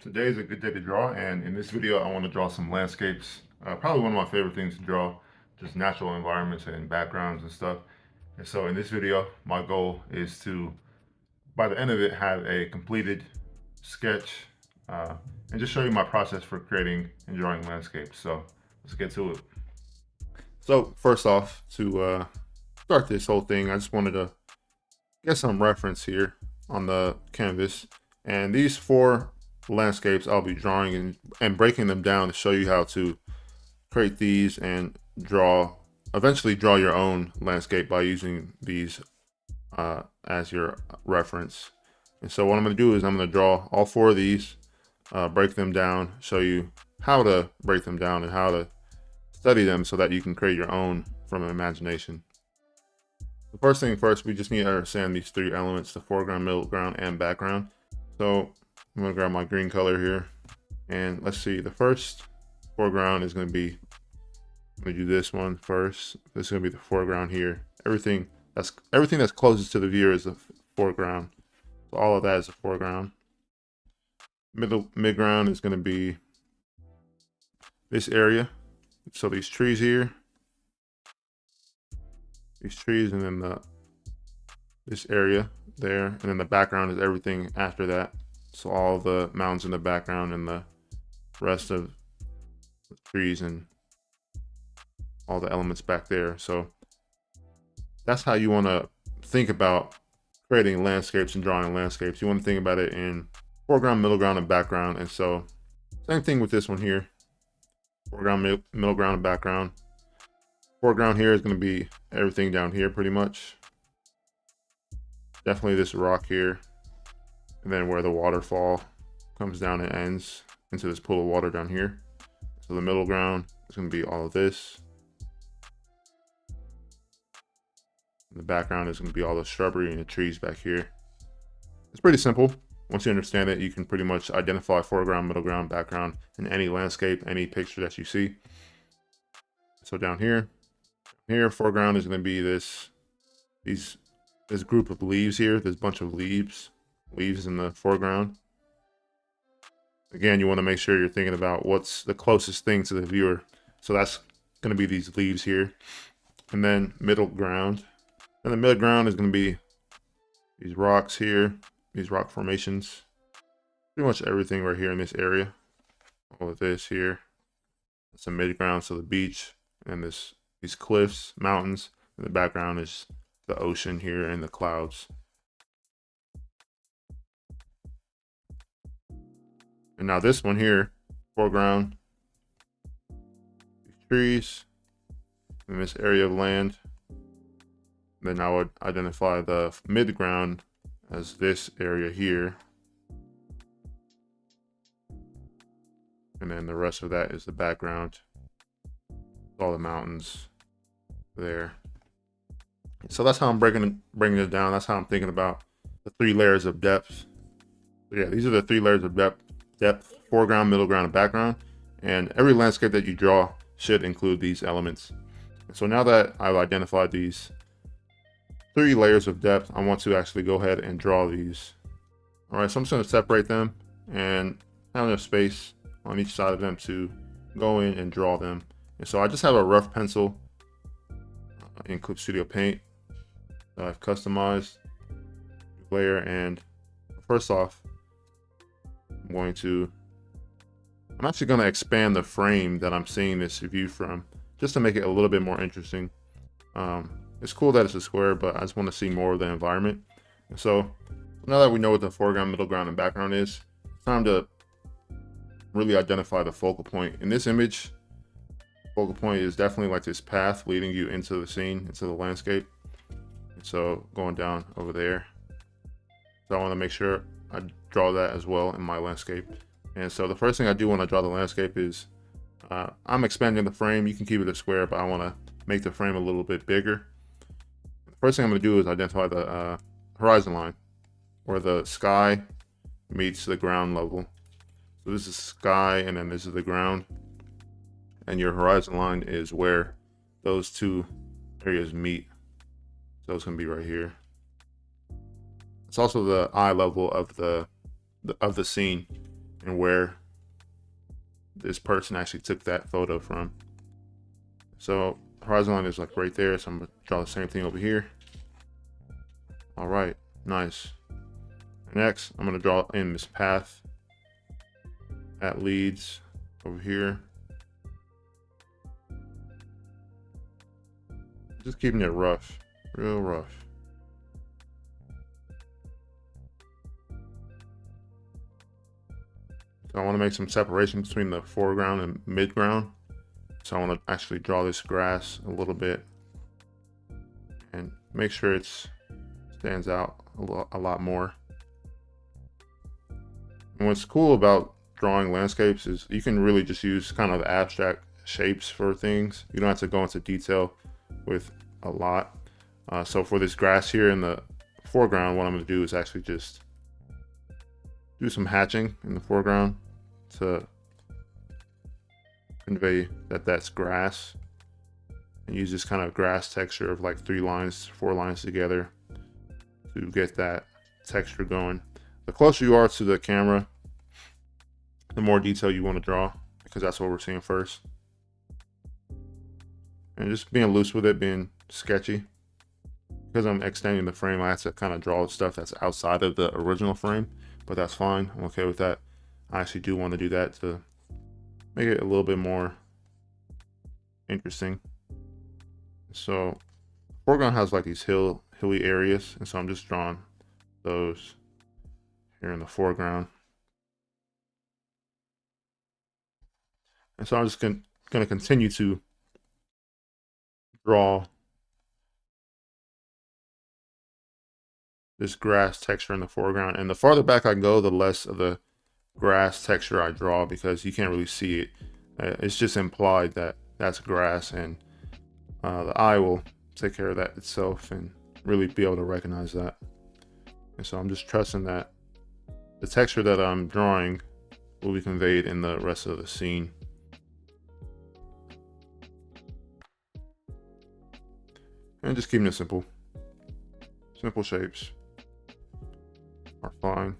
Today is a good day to draw, and in this video I want to draw some landscapes. Probably one of my favorite things to draw, just natural environments and backgrounds and stuff. And so in this video, my goal is to, by the end of it, have a completed sketch uh, and just show you my process for creating and drawing landscapes. So let's get to it. So first off, to start this whole thing, I just wanted to get some reference here on the canvas. And these four landscapes I'll be drawing and breaking them down to show you how to create these and eventually draw your own landscape by using these as your reference. And so what I'm going to do is I'm going to draw all four of these, break them down, show you how to break them down and how to study them so that you can create your own from imagination. The first thing first, we just need to understand these three elements: the foreground, middle ground, and background. So I'm gonna grab my green color here, and let's see, the first foreground is gonna be, I'm gonna do this one first. This is gonna be the foreground here. Everything that's closest to the viewer is the foreground. So all of that is the foreground. Midground is gonna be this area. So these trees here, and then this area there, and then the background is everything after that. So all the mountains in the background and the rest of the trees and all the elements back there. So that's how you want to think about creating landscapes and drawing landscapes. You want to think about it in foreground, middle ground, and background. And so same thing with this one here: foreground, middle ground, and background. Foreground here is going to be everything down here pretty much. Definitely this rock here, and then where the waterfall comes down and ends into this pool of water down here. So the middle ground is going to be all of this. And the background is going to be all the shrubbery and the trees back here. It's pretty simple. Once you understand it, you can pretty much identify foreground, middle ground, background in any landscape, any picture that you see. So down here, foreground is going to be this group of leaves here. There's a bunch of leaves in the foreground. Again, you want to make sure you're thinking about what's the closest thing to the viewer. So that's going to be these leaves here. And then middle ground. And the middle ground is going to be these rocks here, these rock formations. Pretty much everything right here in this area. All of this here. It's the mid ground, so the beach and these cliffs, mountains. And the background is the ocean here and the clouds. And now this one here, foreground, these trees, in this area of land. Then I would identify the midground as this area here. And then the rest of that is the background. All the mountains there. So that's how I'm bringing it down. That's how I'm thinking about the three layers of depth. So yeah, these are the three layers of depth: foreground, middle ground, and background. And every landscape that you draw should include these elements. So now that I've identified these three layers of depth, I want to actually go ahead and draw these. All right, so I'm just going to separate them and have enough space on each side of them to go in and draw them. And so I just have a rough pencil in Clip Studio Paint that I've customized layer. And first off, I'm actually going to expand the frame that I'm seeing this view from, just to make it a little bit more interesting. It's cool that it's a square, but I just want to see more of the environment. And so now that we know what the foreground, middle ground, and background is, it's time to really identify the focal point. In this image, focal point is definitely like this path leading you into the scene, into the landscape. And so going down over there. So I want to make sure I draw that as well in my landscape. And so the first thing I do when I draw the landscape is I'm expanding the frame. You can keep it a square, but I want to make the frame a little bit bigger. First thing I'm going to do is identify the horizon line, where the sky meets the ground level. So this is sky, and then this is the ground. And your horizon line is where those two areas meet. So it's going to be right here. It's also the eye level of the scene. and where this person actually took that photo from. So horizon line is like right there, so I'm gonna draw the same thing over here. All right, nice. Next, I'm gonna draw in this path that leads over here. Just keeping it rough, real rough. So I want to make some separation between the foreground and midground. So I want to actually draw this grass a little bit and make sure it stands out a lot more. And what's cool about drawing landscapes is you can really just use kind of abstract shapes for things. You don't have to go into detail with a lot. So for this grass here in the foreground, what I'm going to do is actually just do some hatching in the foreground to convey that that's grass, and use this kind of grass texture of like 3 lines, 4 lines together to get that texture going. The closer you are to the camera, the more detail you want to draw, because that's what we're seeing first. And just being loose with it, being sketchy. Because I'm extending the frame, I have to kind of draw stuff that's outside of the original frame, but that's fine. I'm okay with that. I actually do want to do that to make it a little bit more interesting. So foreground has like these hilly areas, and so I'm just drawing those here in the foreground. And so I'm just going to continue to draw this grass texture in the foreground. And the farther back I go, the less of the grass texture I draw, because you can't really see it. It's just implied that that's grass, and the eye will take care of that itself and really be able to recognize that. And so I'm just trusting that the texture that I'm drawing will be conveyed in the rest of the scene. And just keeping it simple. Simple shapes are fine.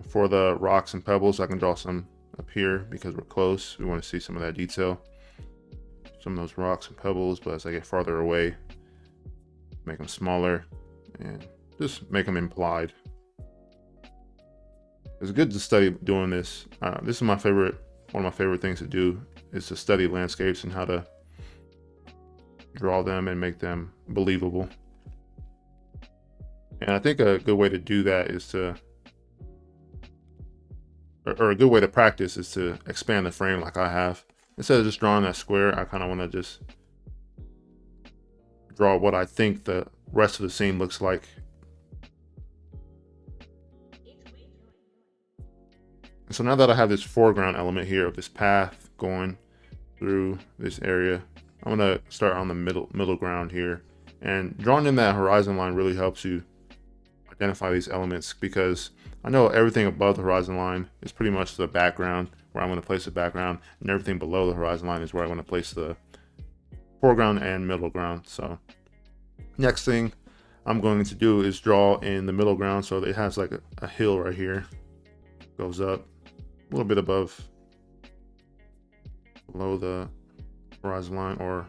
For the rocks and pebbles, I can draw some up here because we're close. We want to see some of that detail. Some of those rocks and pebbles, but as I get farther away, make them smaller and just make them implied. It's good to study doing this. This is one of my favorite things to do, is to study landscapes and how to draw them and make them believable. And I think a good way to do that is to, or a good way to practice is to expand the frame like I have. Instead of just drawing that square, I kind of want to just draw what I think the rest of the scene looks like. And so now that I have this foreground element here of this path going through this area, I'm going to start on the middle ground here. And drawing in that horizon line really helps you identify these elements, because I know everything above the horizon line is pretty much the background, where I'm going to place the background, and everything below the horizon line is where I want to place the foreground and middle ground. So next thing I'm going to do is draw in the middle ground. So it has like a hill right here, goes up a little bit below the horizon line, or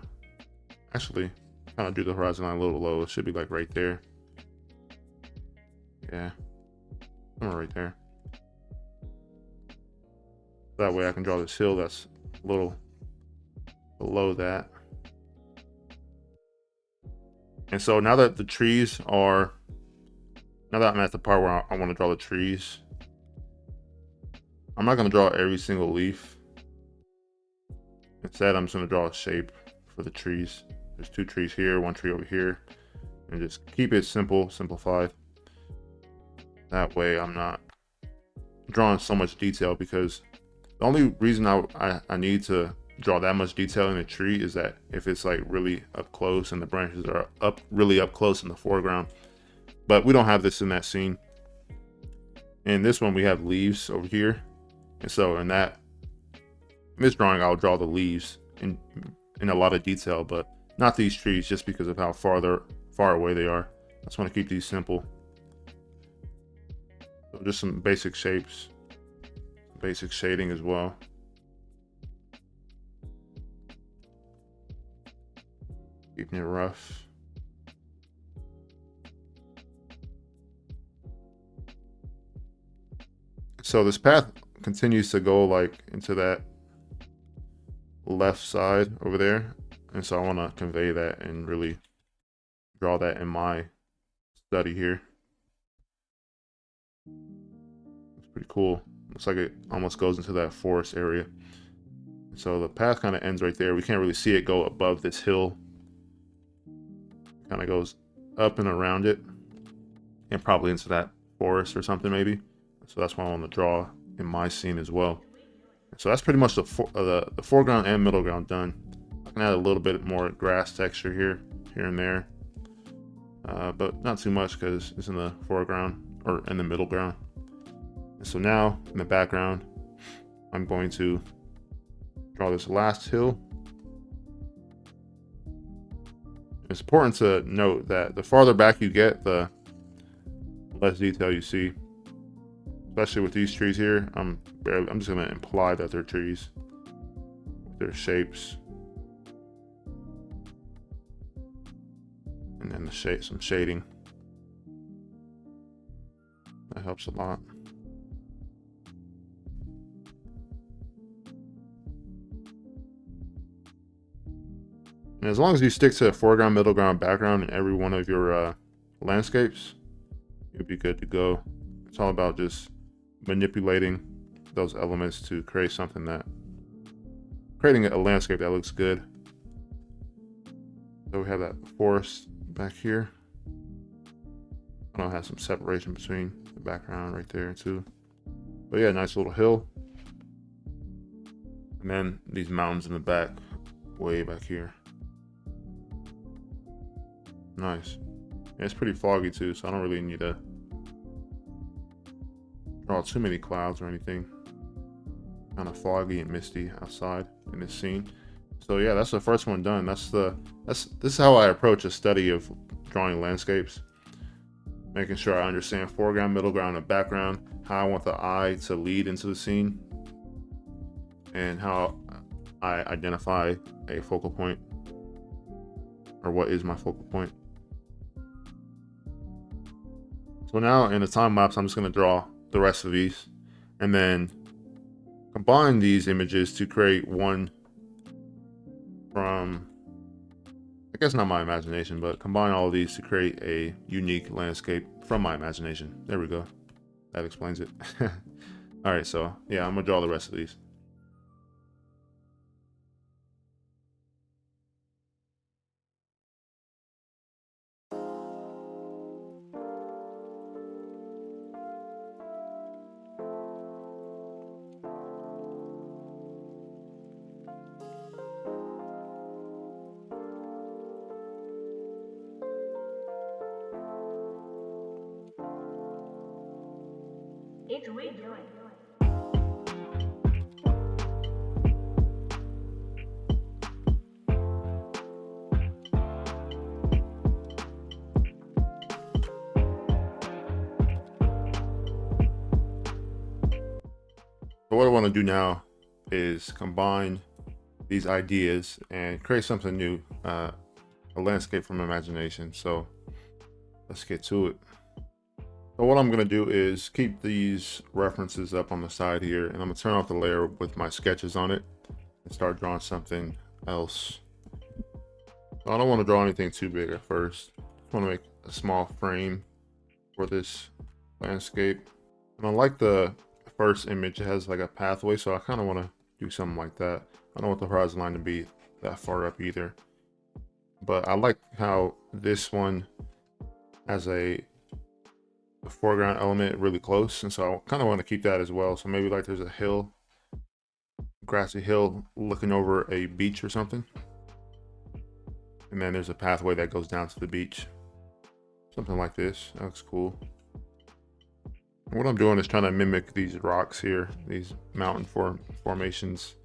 actually kind of do the horizon line a little low. It should be like right there. Yeah, somewhere right there. That way I can draw this hill that's a little below that. And so now that I'm at the part where I want to draw the trees, I'm not going to draw every single leaf. Instead, I'm just going to draw a shape for the trees. There's 2 trees here, 1 tree over here, and just keep it simplified. That way I'm not drawing so much detail, because the only reason I need to draw that much detail in a tree is that if it's like really up close and the branches are really up close in the foreground. But we don't have this in that scene. In this one we have leaves over here, and so in this drawing I'll draw the leaves in a lot of detail, but not these trees, just because of how far away they are. I just want to keep these simple. So just some basic shapes. basic shading as well. Keeping it rough. So this path continues to go like into that left side over there, and so I want to convey that and really draw that in my study here. It's pretty cool. Looks like it almost goes into that forest area. So the path kind of ends right there. We can't really see it go above this hill. Kind of goes up and around it, and probably into that forest or something maybe. So that's what I want to draw in my scene as well. So that's pretty much the foreground and middle ground done. I can add a little bit more grass texture here and there, but not too much because it's in the foreground or in the middle ground. And so now in the background, I'm going to draw this last hill. It's important to note that the farther back you get, the less detail you see. Especially with these trees here, I'm just going to imply that they're trees with their shapes. And then some shading. That helps a lot. And as long as you stick to foreground, middle ground, background in every one of your landscapes, you'll be good to go. It's all about just manipulating those elements to creating a landscape that looks good. So we have that forest back here. I don't have some separation between the background right there too. But yeah, nice little hill. And then these mountains in the back, way back here. Nice. And it's pretty foggy too, so I don't really need to draw too many clouds or anything. Kind of foggy and misty outside in this scene. So yeah, that's the first one done. This is how I approach a study of drawing landscapes. Making sure I understand foreground, middle ground, and background, how I want the eye to lead into the scene, and how I identify a focal point, or what is my focal point. So now in the time lapse, I'm just going to draw the rest of these and then combine these images to create one from, I guess not my imagination, but combine all of these to create a unique landscape from my imagination. There we go. That explains it. All right, so yeah, I'm gonna draw the rest of these. It's we doing. So what I want to do now is combine these ideas and create something new, a landscape from imagination. So let's get to it. So what I'm going to do is keep these references up on the side here, and I'm going to turn off the layer with my sketches on it and start drawing something else. So I don't want to draw anything too big at first. I want to make a small frame for this landscape. And I like the first image, it has like a pathway, so I kind of want to do something like that. I don't want the horizon line to be that far up either. But I like how this one has a foreground element really close, and so I kind of want to keep that as well. So maybe like there's a hill, grassy hill looking over a beach or something, and then there's a pathway that goes down to the beach, something like this. That looks cool. And what I'm doing is trying to mimic these rocks here, these mountain formations.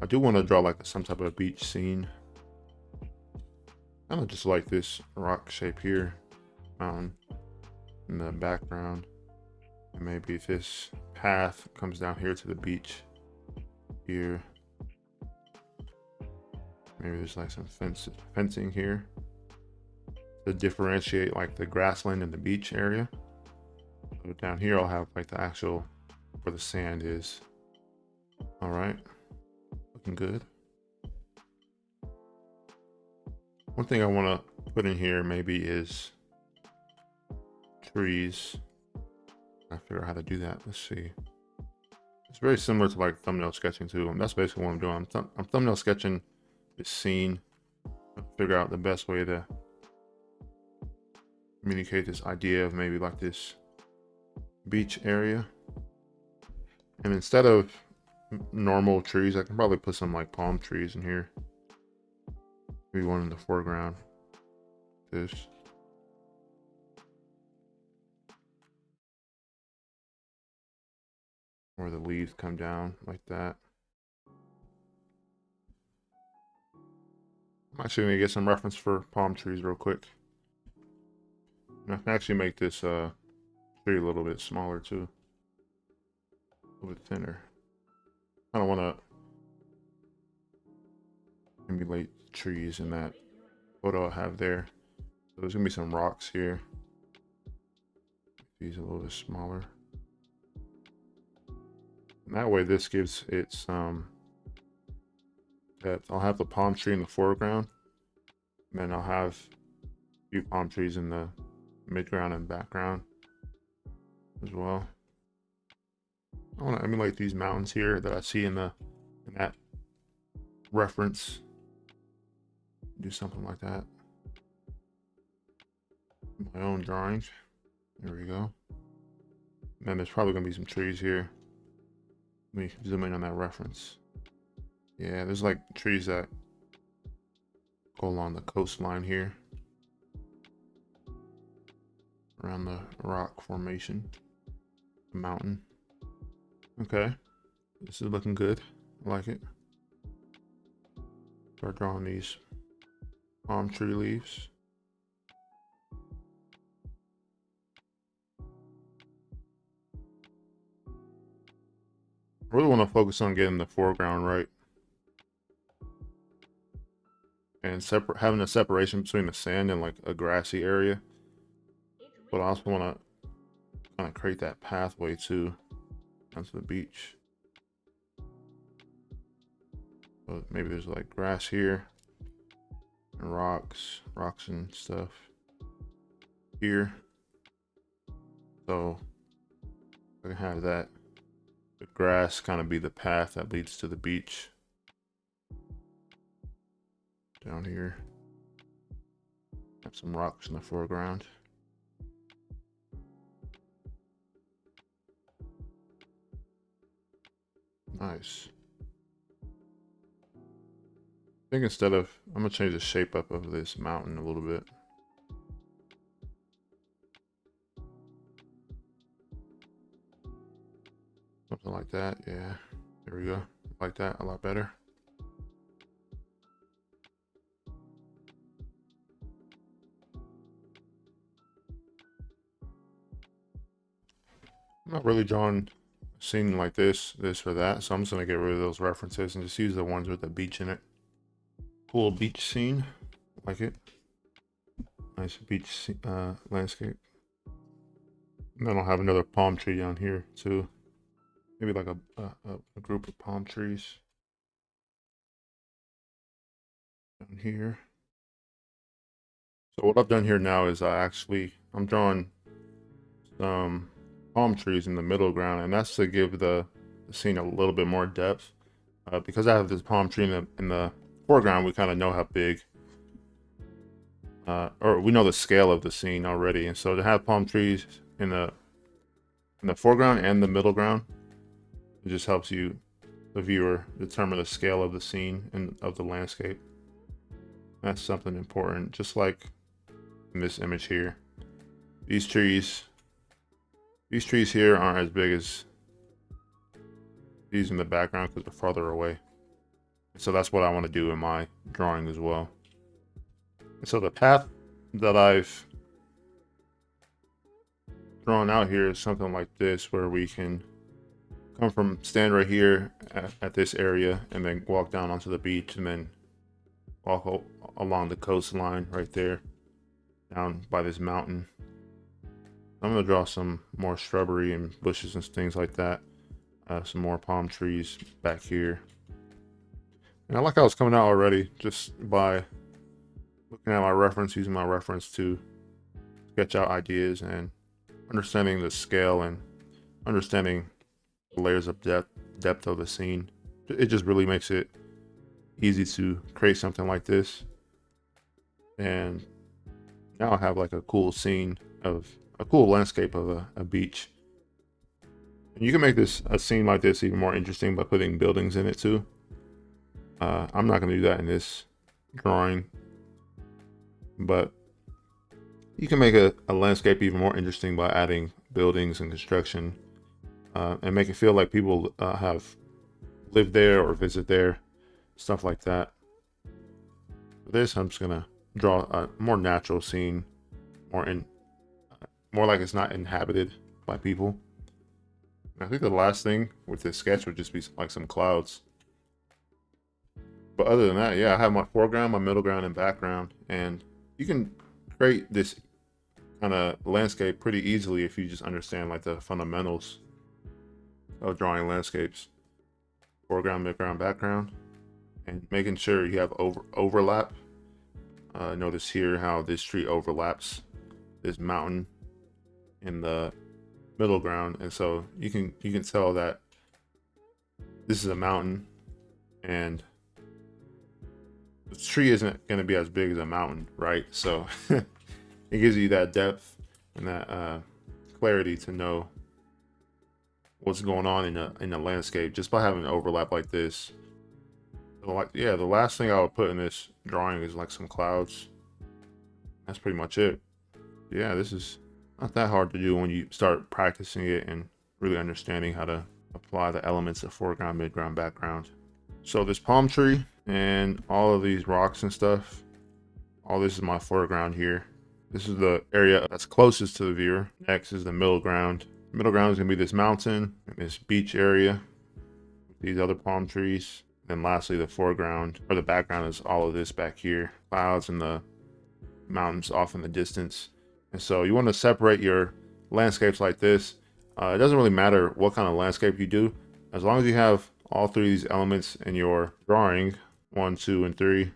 I do want to draw like some type of beach scene, kind of just like this rock shape here, mountain in the background. And maybe if this path comes down here to the beach here. Maybe there's like some fencing here to differentiate like the grassland and the beach area. So down here I'll have like the actual where the sand is. All right, looking good. One thing I want to put in here maybe is trees. I figure out how to do that. Let's see. It's very similar to like thumbnail sketching too, and that's basically what I'm doing. I'm thumbnail sketching this scene. Figure out the best way to communicate this idea of maybe like this beach area. And instead of normal trees, I can probably put some like palm trees in here. Maybe one in the foreground. This. Where the leaves come down like that. I'm actually gonna get some reference for palm trees real quick. And I can actually make this tree a little bit smaller too. A little bit thinner. I don't want to emulate trees in that photo I have there. So there's gonna be some rocks here. These a little bit smaller. And that way this gives it some depth. I'll have the palm tree in the foreground. And then I'll have a few palm trees in the midground and background as well. I want to emulate these mountains here that I see in that reference. Do something like that. My own drawings. There we go. And then there's probably gonna be some trees here. Let me zoom in on that reference. Yeah, there's like trees that go along the coastline here. Around the rock formation. The mountain. Okay. This is looking good. I like it. Start drawing these palm tree leaves. I really want to focus on getting the foreground right. And having a separation between the sand and like a grassy area. But I also want to kind of create that pathway too down to the beach. But maybe there's like grass here and rocks and stuff here. So I can have that. The grass kind of be the path that leads to the beach. Down here. Have some rocks in the foreground. Nice. I think instead of, I'm gonna change the shape up of this mountain a little bit. Something like that, yeah. There we go. Like that a lot better. I'm not really drawing a scene like this or that, so I'm just gonna get rid of those references and just use the ones with the beach in it. Cool beach scene, like it. Nice beach landscape. And then I'll have another palm tree down here too. Maybe like a group of palm trees down here. So what I've done here now is I'm drawing some palm trees in the middle ground, and that's to give the scene a little bit more depth. Because I have this palm tree in the foreground, we kind of know how big, or we know the scale of the scene already. And so to have palm trees in the foreground and the middle ground, it just helps you, the viewer, determine the scale of the scene and of the landscape. That's something important, just like in this image here. These trees here aren't as big as these in the background because they're farther away. So that's what I want to do in my drawing as well. And so the path that I've drawn out here is something like this, where we can stand right here at this area and then walk down onto the beach and then walk along the coastline right there down by this mountain. I'm gonna draw some more shrubbery and bushes and things like that. Some more palm trees back here. And I like how it's coming out already just by looking at my reference, using my reference to sketch out ideas and understanding the scale and understanding the layers of depth of the scene. It just really makes it easy to create something like this. And now I have like a cool scene of a cool landscape of a beach. And you can make this a scene like this even more interesting by putting buildings in it too. I'm not going to do that in this drawing, but you can make a landscape even more interesting by adding buildings and construction, and make it feel like people have lived there or visit there, stuff like that. For this, I'm just gonna draw a more natural scene, more like it's not inhabited by people. I think the last thing with this sketch would just be like some clouds. But other than that, yeah, I have my foreground, my middle ground, and background, and you can create this kind of landscape pretty easily if you just understand like the fundamentals of drawing landscapes: foreground, midground, background, and making sure you have overlap. Notice here how this tree overlaps this mountain in the middle ground, and so you can tell that this is a mountain, and the tree isn't going to be as big as a mountain, right? So it gives you that depth and that clarity to know what's going on in the landscape just by having an overlap like this. Like, yeah, the last thing I would put in this drawing is like some clouds. That's pretty much it. Yeah, this is not that hard to do when you start practicing it and really understanding how to apply the elements of foreground, midground, background. So this palm tree and all of these rocks and stuff, all this is my foreground here. This is the area that's closest to the viewer. Next is the middle ground. The middle ground is gonna be this mountain and this beach area with these other palm trees. Then lastly, the foreground or the background is all of this back here. Clouds and the mountains off in the distance. And so you want to separate your landscapes like this. It doesn't really matter what kind of landscape you do, as long as you have all three of these elements in your drawing, 1, 2, and 3,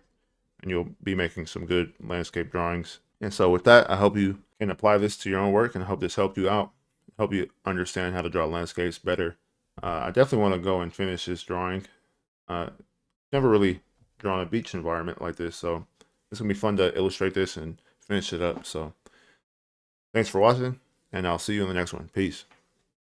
and you'll be making some good landscape drawings. And so with that, I hope you can apply this to your own work, and I hope this helped you out, help you understand how to draw landscapes better. I definitely want to go and finish this drawing. Never really drawn a beach environment like this, so it's gonna be fun to illustrate this and finish it up. So thanks for watching, and I'll see you in the next one. Peace.